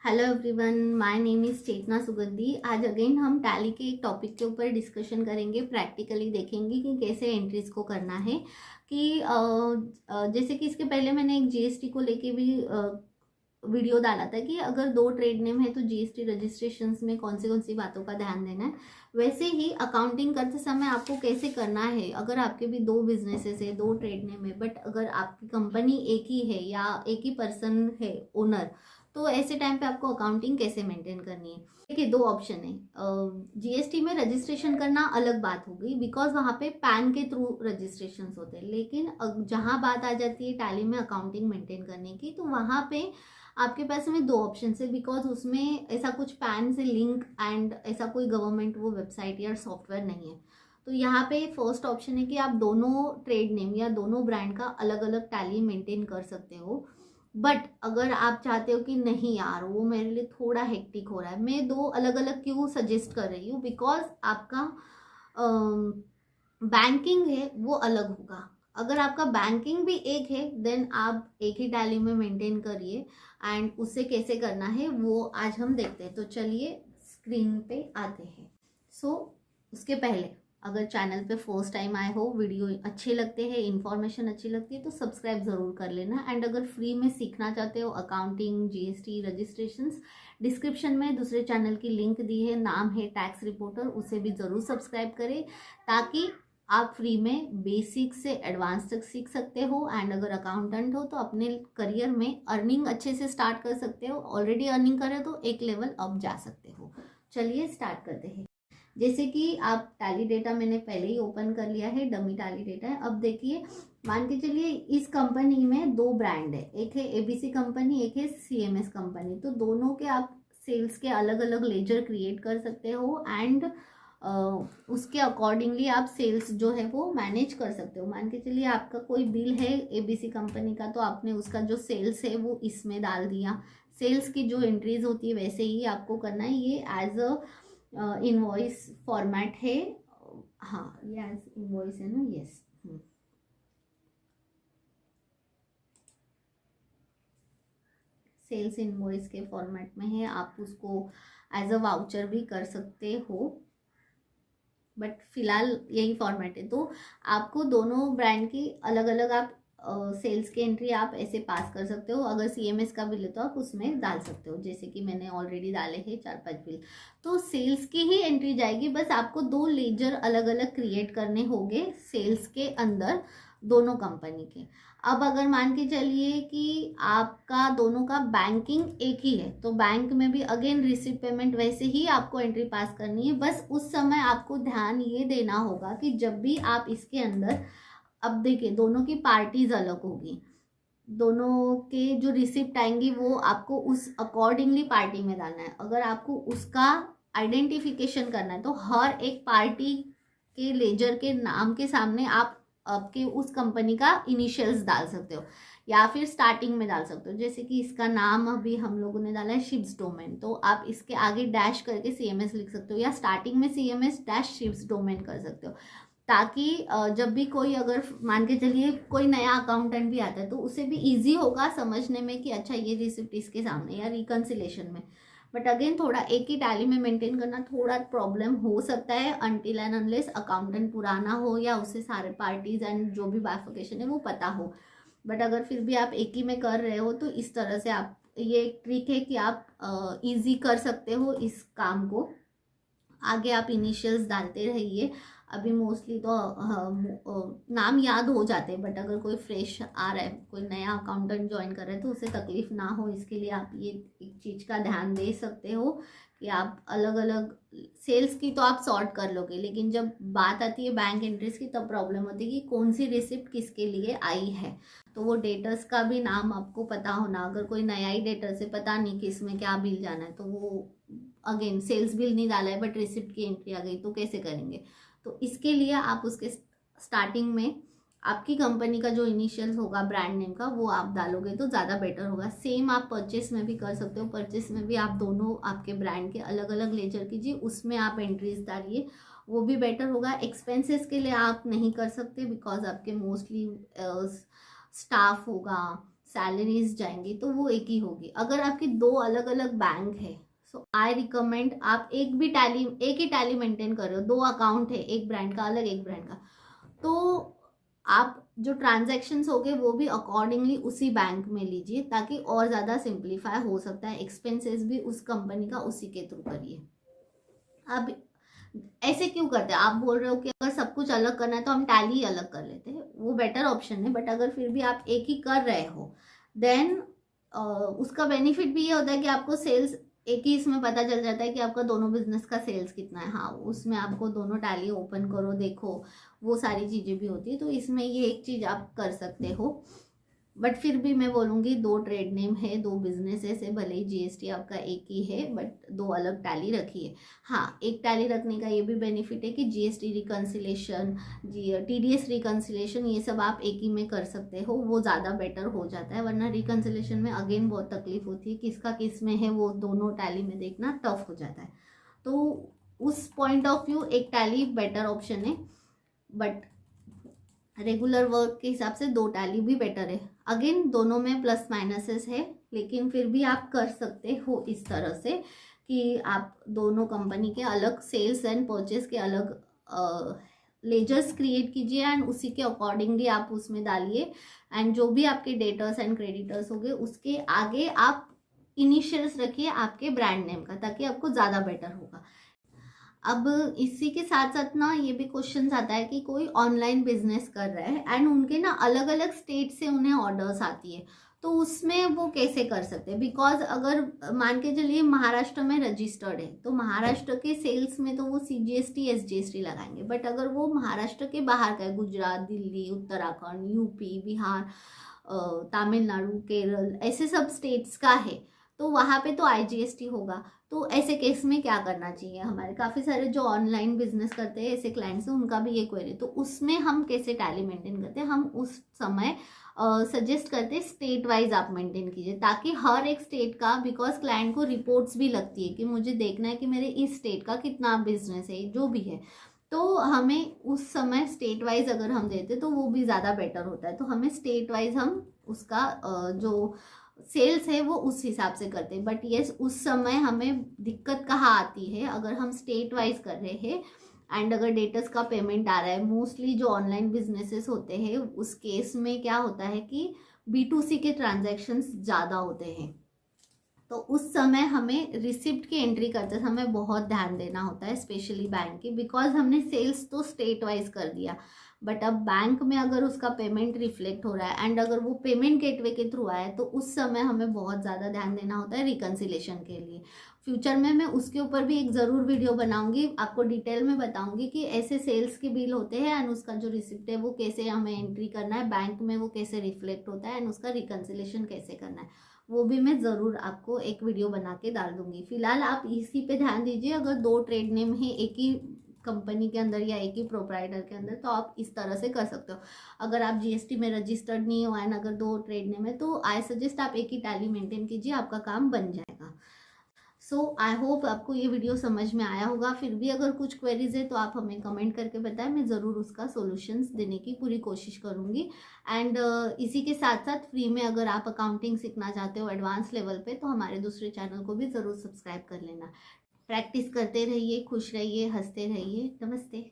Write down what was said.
Hello everyone, my name is Chetna Sugandhi. आज again हम tally के एक टॉपिक के ऊपर डिस्कशन करेंगे, प्रैक्टिकली देखेंगे कि कैसे एंट्रीज को करना है। कि जैसे कि इसके पहले मैंने एक जीएसटी को लेके भी वीडियो डाला था कि अगर दो ट्रेड नेम है तो जीएसटी रजिस्ट्रेशंस में कौन सी बातों का ध्यान देना है। वैसे ही अकाउंटिंग करते समय आपको कैसे करना है। अगर आपके भी दो बिजनेसेस है, दो ट्रेड नेम है, बट अगर आपकी कंपनी एक ही है या एक ही पर्सन है ओनर, तो ऐसे टाइम पे आपको अकाउंटिंग कैसे मेंटेन करनी है। देखिए, दो ऑप्शन है। जीएसटी में रजिस्ट्रेशन करना अलग बात हो गई, बिकॉज वहाँ पे पैन के थ्रू रजिस्ट्रेशन होते हैं। लेकिन जहाँ बात आ जाती है टैली में अकाउंटिंग मेंटेन करने की, तो वहाँ पे आपके पास में दो ऑप्शन है, बिकॉज उसमें ऐसा कुछ पैन से लिंक एंड ऐसा कोई गवर्नमेंट वो वेबसाइट या सॉफ्टवेयर नहीं है। तो यहाँ पे फर्स्ट ऑप्शन है कि आप दोनों ट्रेड नेम या दोनों ब्रांड का अलग अलग टैली मेंटेन कर सकते हो। बट अगर आप चाहते हो कि नहीं यार, वो मेरे लिए थोड़ा हेक्टिक हो रहा है, मैं दो अलग अलग क्यों सजेस्ट कर रही हूँ, बिकॉज आपका बैंकिंग है वो अलग होगा। अगर आपका बैंकिंग भी एक है देन आप एक ही टैली में मेंटेन करिए, एंड उससे कैसे करना है वो आज हम देखते हैं। तो चलिए स्क्रीन पे आते हैं। उसके पहले अगर चैनल पे फर्स्ट टाइम आए हो, वीडियो अच्छे लगते हैं, इन्फॉर्मेशन अच्छी लगती है, तो सब्सक्राइब ज़रूर कर लेना। एंड अगर फ्री में सीखना चाहते हो अकाउंटिंग, जीएसटी, रजिस्ट्रेशंस, डिस्क्रिप्शन में दूसरे चैनल की लिंक दी है, नाम है टैक्स रिपोर्टर, उसे भी ज़रूर सब्सक्राइब करें, ताकि आप फ्री में बेसिक से एडवांस तक सीख सकते हो। एंड अगर अकाउंटेंट हो तो अपने करियर में अर्निंग अच्छे से स्टार्ट कर सकते हो। ऑलरेडी अर्निंग करें तो एक लेवल अप जा सकते हो। चलिए स्टार्ट करते हैं। जैसे कि आप टैली डेटा मैंने पहले ही ओपन कर लिया है, डमी टैली डेटा है। अब देखिए, मान के चलिए इस कंपनी में दो ब्रांड है, एक है एबीसी कंपनी, एक है सीएमएस कंपनी। तो दोनों के आप सेल्स के अलग अलग लेजर क्रिएट कर सकते हो, एंड उसके अकॉर्डिंगली आप सेल्स जो है वो मैनेज कर सकते हो। मान के चलिए आपका कोई बिल है एबीसी कंपनी का, तो आपने उसका जो सेल्स है वो इसमें डाल दिया। सेल्स की जो एंट्रीज होती है वैसे ही आपको करना है। ये एज अ इनवॉइस फॉर्मेट है। हाँ, ये एज इनवॉइस है ना। यस, सेल्स इनवॉइस के फॉर्मेट में है। आप उसको एज अ वाउचर भी कर सकते हो, बट फिलहाल यही फॉर्मेट है। तो आपको दोनों ब्रांड की अलग अलग आप सेल्स की एंट्री आप ऐसे पास कर सकते हो। अगर सीएमएस का बिल है तो आप उसमें डाल सकते हो, जैसे कि मैंने ऑलरेडी डाले हैं 4-5 बिल। तो सेल्स की ही एंट्री जाएगी, बस आपको दो लेजर अलग अलग क्रिएट करने होंगे सेल्स के अंदर, दोनों कंपनी के। अब अगर मान के चलिए कि आपका दोनों का बैंकिंग एक ही है, तो बैंक में भी अगेन रिसीव पेमेंट वैसे ही आपको एंट्री पास करनी है। बस उस समय आपको ध्यान ये देना होगा कि जब भी आप इसके अंदर, अब देखिए दोनों की पार्टीज अलग होगी, दोनों के जो रिसिप्ट आएंगी वो आपको उस अकॉर्डिंगली पार्टी में डालना है। अगर आपको उसका आइडेंटिफिकेशन करना है तो हर एक पार्टी के लेजर के नाम के सामने आप आपके उस कंपनी का इनिशियल्स डाल सकते हो, या फिर स्टार्टिंग में डाल सकते हो। जैसे कि इसका नाम अभी हम लोगों ने डाला है शिप्स डोमेन, तो आप इसके आगे डैश करके सीएमएस लिख सकते हो, या स्टार्टिंग में सीएमएस डैश शिप्स डोमेन कर सकते हो, ताकि जब भी कोई, अगर मान के चलिए कोई नया अकाउंटेंट भी आता है तो उसे भी इजी होगा समझने में कि अच्छा ये रिसिप्ट इसके सामने, या रिकन्सिलेशन में। बट अगेन थोड़ा एक ही टैली में मेंटेन करना थोड़ा प्रॉब्लम हो सकता है, अनटिल एंड अनलेस अकाउंटेंट पुराना हो या उसे सारे पार्टीज एंड जो भी बाइफिकेशन है वो पता हो। बट अगर फिर भी आप एक ही में कर रहे हो तो इस तरह से आप, ये एक ट्रिक है कि आप इजी कर सकते हो इस काम को। आगे आप इनिशियल्स डालते रहिए। अभी मोस्टली तो नाम याद हो जाते हैं, बट अगर कोई फ्रेश आ रहा है, कोई नया अकाउंटेंट ज्वाइन कर रहा है, तो उसे तकलीफ ना हो इसके लिए आप ये एक चीज़ का ध्यान दे सकते हो कि आप अलग अलग सेल्स की तो आप सॉर्ट कर लोगे, लेकिन जब बात आती है बैंक एंट्रीज की तब प्रॉब्लम होती है कि कौन सी रिसिप्ट किसके लिए आई है। तो वो डेटर्स का भी नाम आपको पता होना। अगर कोई नया ही डेटर से पता नहीं कि इसमें क्या बिल जाना है, तो वो अगेन सेल्स बिल नहीं डाला है बट रिसिप्ट की एंट्री आ गई, तो कैसे करेंगे। तो इसके लिए आप उसके स्टार्टिंग में आपकी कंपनी का जो इनिशियल होगा ब्रांड नेम का वो आप डालोगे तो ज़्यादा बेटर होगा। सेम आप परचेस में भी कर सकते हो। परचेस में भी आप दोनों आपके ब्रांड के अलग अलग लेजर कीजिए, उसमें आप एंट्रीज डालिए, वो भी बेटर होगा। एक्सपेंसेस के लिए आप नहीं कर सकते, बिकॉज आपके मोस्टली स्टाफ होगा, सैलरीज जाएंगी तो वो एक ही होगी। अगर आपकी दो अलग अलग बैंक है, सो आई रिकमेंड आप एक ही टैली मेंटेन कर रहे हो, दो अकाउंट है, एक ब्रांड का अलग एक ब्रांड का, तो आप जो ट्रांजैक्शंस हो गए वो भी अकॉर्डिंगली उसी बैंक में लीजिए, ताकि और ज़्यादा सिंप्लीफाई हो सकता है। एक्सपेंसेस भी उस कंपनी का उसी के थ्रू करिए। अब ऐसे क्यों करते हैं, आप बोल रहे हो कि अगर सब कुछ अलग करना है तो हम टैली ही अलग कर लेते हैं, वो बेटर ऑप्शन है। बट अगर फिर भी आप एक ही कर रहे हो, देन उसका बेनिफिट भी ये होता है कि आपको सेल्स एक ही इसमें पता चल जाता है कि आपका दोनों बिजनेस का सेल्स कितना है। हाँ, उसमें आपको दोनों टैली ओपन करो, देखो, वो सारी चीज़ें भी होती है, तो इसमें ये एक चीज़ आप कर सकते हो। बट फिर भी मैं बोलूँगी दो ट्रेड नेम है, दो बिजनेसेस है, भले ही जीएसटी आपका एक ही है, बट दो अलग टैली रखिए। हाँ, एक टैली रखने का ये भी बेनिफिट है कि जीएसटी रिकन्सिलेशन, टीडीएस रिकन्सिलेशन, ये सब आप एक ही में कर सकते हो, वो ज़्यादा बेटर हो जाता है। वरना रिकन्सिलेशन में अगेन बहुत तकलीफ होती है, किसका किस में है वो दोनों टैली में देखना टफ हो जाता है। तो उस पॉइंट ऑफ व्यू एक टैली बेटर ऑप्शन है, बट रेगुलर वर्क के हिसाब से दो टैली भी बेटर है। अगेन दोनों में प्लस माइनसेस है, लेकिन फिर भी आप कर सकते हो इस तरह से कि आप दोनों कंपनी के अलग सेल्स एंड परचेस के अलग लेजर्स क्रिएट कीजिए, एंड उसी के अकॉर्डिंगली आप उसमें डालिए। एंड जो भी आपके डेटर्स एंड क्रेडिटर्स होंगे उसके आगे आप इनिशियल्स रखिए आपके ब्रांड नेम का, ताकि आपको ज़्यादा बेटर होगा। अब इसी के साथ साथ ना ये भी क्वेश्चन आता है कि कोई ऑनलाइन बिजनेस कर रहा है एंड उनके ना अलग अलग स्टेट से उन्हें ऑर्डर्स आती है, तो उसमें वो कैसे कर सकते हैं। बिकॉज अगर मान के चलिए महाराष्ट्र में रजिस्टर्ड है, तो महाराष्ट्र के सेल्स में तो वो सीजीएसटी एसजीएसटी लगाएंगे। बट अगर वो महाराष्ट्र के बाहर का है, गुजरात, दिल्ली, उत्तराखंड, यूपी, बिहार, तमिलनाडु, केरल, ऐसे सब स्टेट्स का है, तो वहाँ पे तो आईजीएसटी होगा। तो ऐसे केस में क्या करना चाहिए, हमारे काफ़ी सारे जो ऑनलाइन बिजनेस करते हैं ऐसे क्लाइंट्स हैं, उनका भी ये क्वेरी, तो उसमें हम कैसे टैली मेंटेन करते हैं। हम उस समय सजेस्ट करते हैं स्टेट वाइज आप मेंटेन कीजिए, ताकि हर एक स्टेट का, बिकॉज क्लाइंट को रिपोर्ट्स भी लगती है कि मुझे देखना है कि मेरे इस स्टेट का कितना बिजनेस है, जो भी है, तो हमें उस समय स्टेट वाइज अगर हम देते तो वो भी ज़्यादा बेटर होता है। तो हमें स्टेट वाइज हम उसका जो सेल्स है वो उस हिसाब से करते हैं। बट यस, उस समय हमें दिक्कत कहाँ आती है, अगर हम स्टेट वाइज कर रहे हैं एंड अगर डेटर्स का पेमेंट आ रहा है, मोस्टली जो ऑनलाइन बिजनेसेस होते हैं उस केस में क्या होता है कि B2C के ट्रांजैक्शंस ज़्यादा होते हैं, तो उस समय हमें रिसिप्ट की एंट्री करते समय बहुत ध्यान देना होता है, स्पेशली बैंक की, बिकॉज हमने सेल्स तो स्टेट वाइज कर दिया। बट अब बैंक में अगर उसका पेमेंट रिफ्लेक्ट हो रहा है एंड अगर वो पेमेंट गेटवे के थ्रू आया है, तो उस समय हमें बहुत ज़्यादा ध्यान देना होता है रिकन्सिलेशन के लिए। फ्यूचर में मैं उसके ऊपर भी एक ज़रूर वीडियो बनाऊंगी, आपको डिटेल में बताऊंगी कि ऐसे सेल्स के बिल होते हैं एंड उसका जो रिसिप्ट है वो कैसे हमें एंट्री करना है बैंक में, वो कैसे रिफ्लेक्ट होता है एंड उसका रिकन्सिलेशन कैसे करना है, वो भी मैं ज़रूर आपको एक वीडियो बना के डाल दूंगी। फिलहाल आप इसी पे ध्यान दीजिए, अगर दो ट्रेड नेम है एक ही कंपनी के अंदर या एक ही प्रोप्राइटर के अंदर, तो आप इस तरह से कर सकते हो। अगर आप जीएसटी में रजिस्टर्ड नहीं हो एंड अगर दो ट्रेड नेम है, तो आई सजेस्ट आप एक ही टैली मेंटेन कीजिए, आपका काम बन जाएगा। सो आई होप आपको ये वीडियो समझ में आया होगा। फिर भी अगर कुछ क्वेरीज है तो आप हमें कमेंट करके बताएं, मैं ज़रूर उसका सॉल्यूशंस देने की पूरी कोशिश करूँगी। एंड इसी के साथ साथ फ्री में अगर आप अकाउंटिंग सीखना चाहते हो एडवांस लेवल पे, तो हमारे दूसरे चैनल को भी ज़रूर सब्सक्राइब कर लेना। प्रैक्टिस करते रहिए, खुश रहिए, हंसते रहिए। नमस्ते।